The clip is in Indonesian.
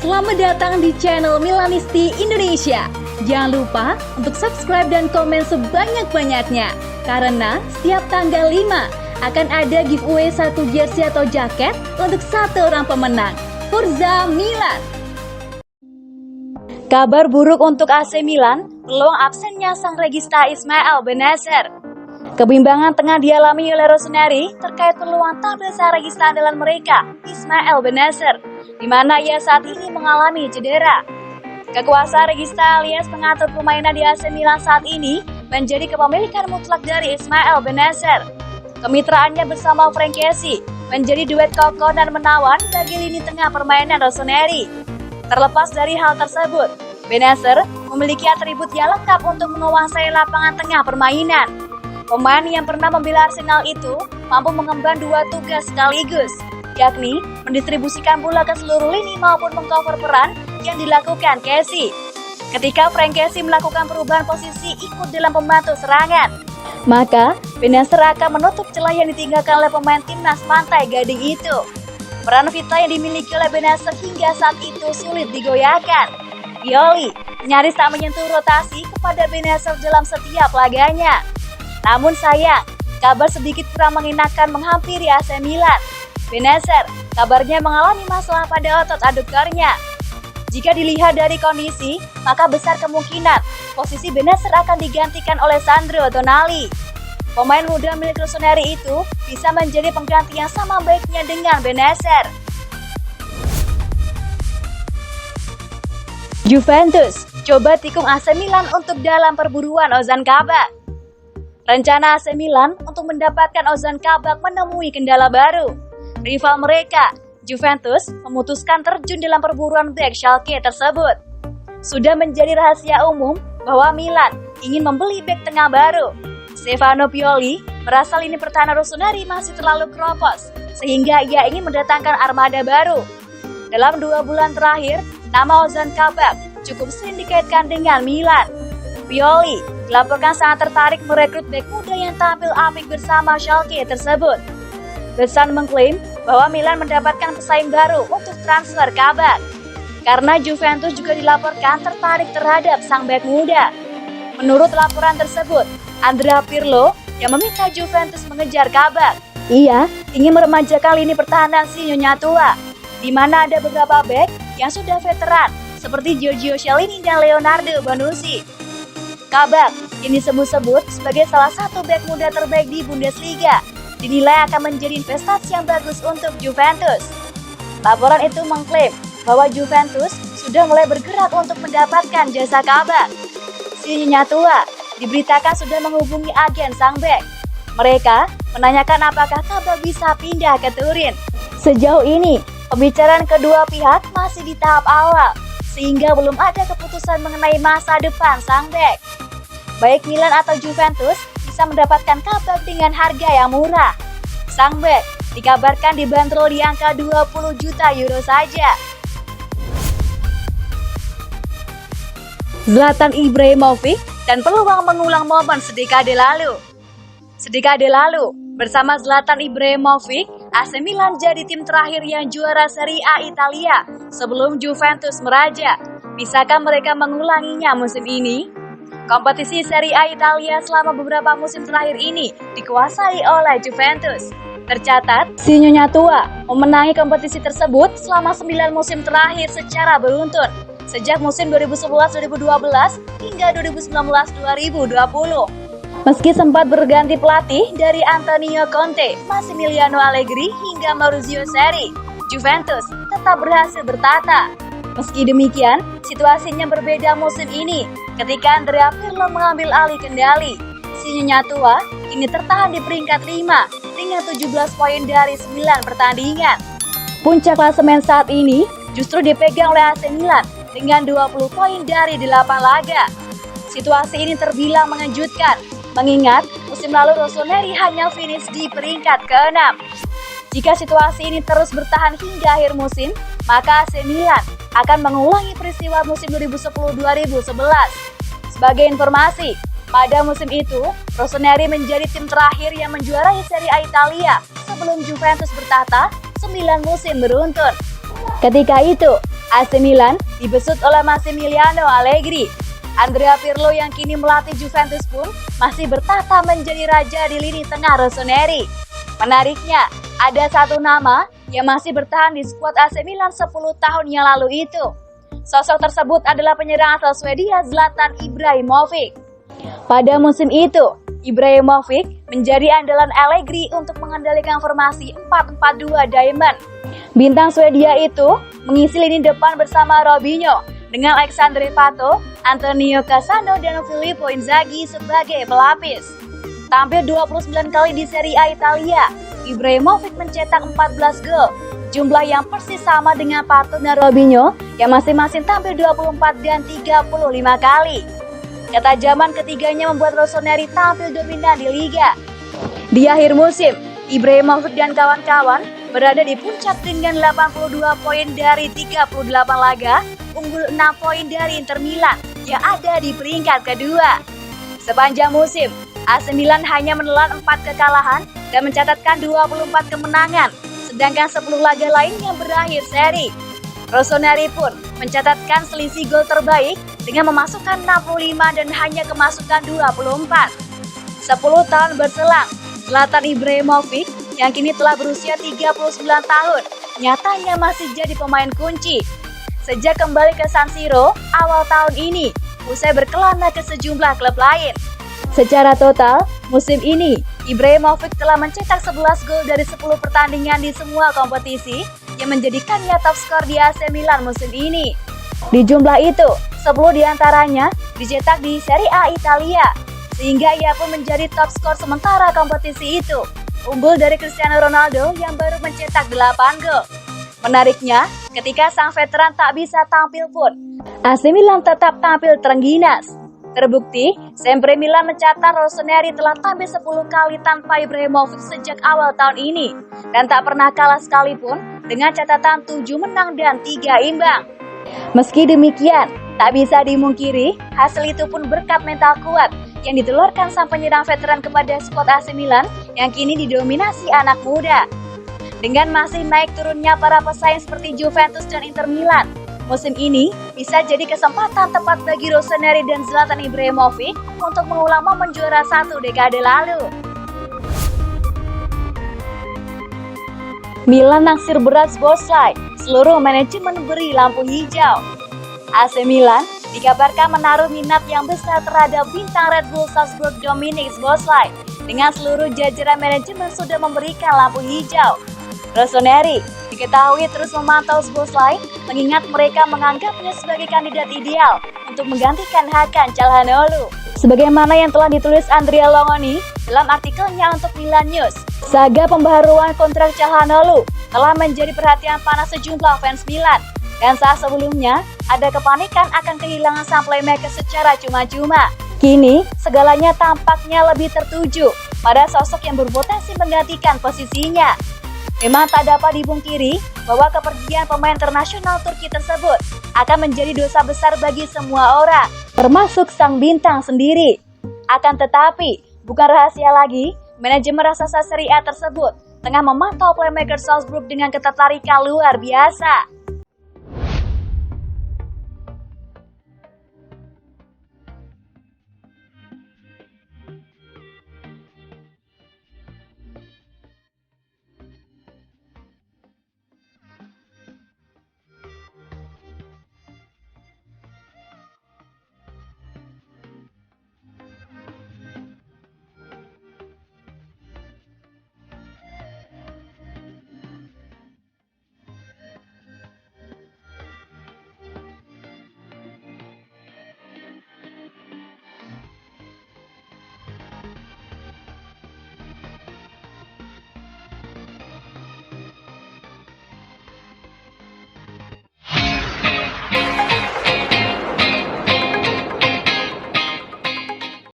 Selamat datang di channel Milanisti Indonesia. Jangan lupa untuk subscribe dan komen sebanyak-banyaknya. Karena setiap tanggal 5 akan ada giveaway 1 jersey atau jaket untuk 1 orang pemenang. Forza Milan. Kabar buruk untuk AC Milan, peluang absennya sang regista Ismail Bennacer. Kebimbangan tengah dialami oleh Rossoneri terkait peluang tampil sang regista andalan mereka, Ismail Bennacer, di mana ia saat ini mengalami cedera. Kekuasaan regista alias pengatur permainan di AC Milan saat ini menjadi kepemilikan mutlak dari Ismail Bennacer. Kemitraannya bersama Frank Kessie menjadi duet kokoh dan menawan bagi lini tengah permainan Rossoneri. Terlepas dari hal tersebut, Bennacer memiliki atribut yang lengkap untuk menguasai lapangan tengah permainan. Pemain yang pernah membela Arsenal itu mampu mengemban 2 tugas sekaligus, yakni mendistribusikan bola ke seluruh lini maupun mengcover peran yang dilakukan Kessie. Ketika Frank Kessie melakukan perubahan posisi ikut dalam pembantu serangan, maka Bennacer akan menutup celah yang ditinggalkan oleh pemain timnas Pantai Gading itu. Peran vital yang dimiliki oleh Bennacer hingga saat itu sulit digoyahkan. Pioli nyaris tak menyentuh rotasi kepada Bennacer dalam setiap laganya. Namun sayang, kabar sedikit kurang mengenakan menghampiri AC Milan. Bennacer kabarnya mengalami masalah pada otot adukernya. Jika dilihat dari kondisi, maka besar kemungkinan posisi Bennacer akan digantikan oleh Sandro Tonali. Pemain muda milik Rossoneri itu bisa menjadi pengganti yang sama baiknya dengan Bennacer. Juventus coba tikung AC Milan untuk dalam perburuan Ozan Kabak. Rencana AC Milan untuk mendapatkan Ozan Kabak menemui kendala baru. Rival mereka, Juventus, memutuskan terjun dalam perburuan bek Schalke tersebut. Sudah menjadi rahasia umum bahwa Milan ingin membeli bek tengah baru. Stefano Pioli merasa lini pertahanan Rossoneri masih terlalu kropos, sehingga ia ingin mendatangkan armada baru. Dalam 2 bulan terakhir, nama Ozan Kabak cukup sering dikaitkan dengan Milan. Pioli dilaporkan sangat tertarik merekrut bek muda yang tampil apik bersama Schalke tersebut. The Sun mengklaim bahwa Milan mendapatkan pesaing baru untuk transfer Kabak, karena Juventus juga dilaporkan tertarik terhadap sang bek muda. Menurut laporan tersebut, Andrea Pirlo yang meminta Juventus mengejar Kabak. Ia ingin meremajakan lini pertahanan si Nyonya tua, di mana ada beberapa bek yang sudah veteran seperti Giorgio Chiellini dan Leonardo Bonucci. Kabak yang disebut-sebut sebagai salah satu bek muda terbaik di Bundesliga dinilai akan menjadi investasi yang bagus untuk Juventus. Laporan itu mengklaim bahwa Juventus sudah mulai bergerak untuk mendapatkan jasa Kabak. Si Nyonya tua diberitakan sudah menghubungi agen sang bek. Mereka menanyakan apakah Kabak bisa pindah ke Turin. Sejauh ini, pembicaraan kedua pihak masih di tahap awal, sehingga belum ada keputusan mengenai masa depan sang bek. Baik Milan atau Juventus bisa mendapatkan Kabak dengan harga yang murah. Sang bek dikabarkan dibanderol di angka 20 juta euro saja. Zlatan Ibrahimovic dan peluang mengulang momen sedekade lalu. Sedekade lalu, bersama Zlatan Ibrahimovic, AC Milan jadi tim terakhir yang juara Serie A Italia sebelum Juventus meraja. Bisakah mereka mengulanginya musim ini? Kompetisi Serie A Italia selama beberapa musim terakhir ini dikuasai oleh Juventus. Tercatat, si Nyonya tua memenangi kompetisi tersebut selama 9 musim terakhir secara beruntun, sejak musim 2011-2012 hingga 2019-2020. Meski sempat berganti pelatih dari Antonio Conte, Massimiliano Allegri hingga Maurizio Sarri, Juventus tetap berhasil bertata. Meski demikian, situasinya berbeda musim ini ketika Andrea Pirlo mengambil alih kendali. Si Nyonya tua kini tertahan di peringkat 5 dengan 17 poin dari 9 pertandingan. Puncak klasemen saat ini justru dipegang oleh AC Milan dengan 20 poin dari 8 laga. Situasi ini terbilang mengejutkan, mengingat musim lalu Rossoneri hanya finish di peringkat ke-6. Jika situasi ini terus bertahan hingga akhir musim, maka AC Milan akan mengulangi peristiwa musim 2010-2011. Sebagai informasi, pada musim itu, Rossoneri menjadi tim terakhir yang menjuarai Serie A Italia sebelum Juventus bertahta 9 musim beruntun. Ketika itu, AC Milan dibesut oleh Massimiliano Allegri. Andrea Pirlo yang kini melatih Juventus pun masih bertahta menjadi raja di lini tengah rossoneri. Menariknya, ada satu nama yang masih bertahan di skuad AC Milan 10 tahun yang lalu itu. Sosok tersebut adalah penyerang asal Swedia Zlatan Ibrahimovic. Pada musim itu, Ibrahimovic menjadi andalan Allegri untuk mengendalikan formasi 4-4-2 Diamond. Bintang Swedia itu mengisi lini depan bersama Robinho dengan Alexandre Pato, Antonio Cassano, dan Filippo Inzaghi sebagai pelapis. Tampil 29 kali di Serie A Italia, Ibrahimovic mencetak 14 gol, jumlah yang persis sama dengan Pato dan Robinho yang masing-masing tampil 24 dan 35 kali. Ketajaman ketiganya membuat rossoneri tampil dominan di Liga. Di akhir musim, Ibrahimovic dan kawan-kawan berada di puncak dengan 82 poin dari 38 laga, unggul 6 poin dari Inter Milan yang ada di peringkat kedua. Sepanjang musim, AC Milan hanya menelan 4 kekalahan dan mencatatkan 24 kemenangan, sedangkan 10 laga lainnya berakhir seri. Rossoneri pun mencatatkan selisih gol terbaik dengan memasukkan 65 dan hanya kemasukan 24. 10 tahun berselang, Zlatan Ibrahimovic yang kini telah berusia 39 tahun, nyatanya masih jadi pemain kunci. Sejak kembali ke San Siro awal tahun ini, usai berkelana ke sejumlah klub lain. Secara total, musim ini, Ibrahimovic telah mencetak 11 gol dari 10 pertandingan di semua kompetisi, yang menjadikannya top skor di AC Milan musim ini. Di jumlah itu, 10 diantaranya dicetak di Serie A Italia, sehingga ia pun menjadi top skor sementara kompetisi itu, unggul dari Cristiano Ronaldo yang baru mencetak 8 gol. Menariknya, ketika sang veteran tak bisa tampil pun, AC Milan tetap tampil terengginas. Terbukti, Sempre Milan mencatat rossoneri telah tampil 10 kali tanpa Ibrahimovic sejak awal tahun ini, dan tak pernah kalah sekalipun dengan catatan 7 menang dan 3 imbang. Meski demikian, tak bisa dimungkiri, hasil itu pun berkat mental kuat yang ditelurkan sang penyerang veteran kepada skuad AC Milan yang kini didominasi anak muda. Dengan masih naik turunnya para pesaing seperti Juventus dan Inter Milan, musim ini bisa jadi kesempatan tepat bagi rossoneri dan Zlatan Ibrahimovic untuk mengulang momen juara 1 dekade lalu. Milan naksir berat Szoboszlai, seluruh manajemen beri lampu hijau. AC Milan dikabarkan menaruh minat yang besar terhadap bintang Red Bull Salzburg Dominik Szoboszlai, dengan seluruh jajaran manajemen sudah memberikan lampu hijau. Rossoneri diketahui terus memantau Szoboszlai, mengingat mereka menganggapnya sebagai kandidat ideal untuk menggantikan Hakan Çalhanoğlu. Sebagaimana yang telah ditulis Andrea Longoni dalam artikelnya untuk Milan News, saga pembaharuan kontrak Çalhanoğlu telah menjadi perhatian panas sejumlah fans Milan, dan saat sebelumnya ada kepanikan akan kehilangan sang playmaker secara cuma-cuma. Kini, segalanya tampaknya lebih tertuju pada sosok yang berpotensi menggantikan posisinya. Memang tak dapat dipungkiri bahwa kepergian pemain internasional Turki tersebut akan menjadi dosa besar bagi semua orang, termasuk sang bintang sendiri. Akan tetapi, bukan rahasia lagi, manajemen raksasa Serie A tersebut tengah memantau playmaker Salzburg dengan ketertarikan luar biasa.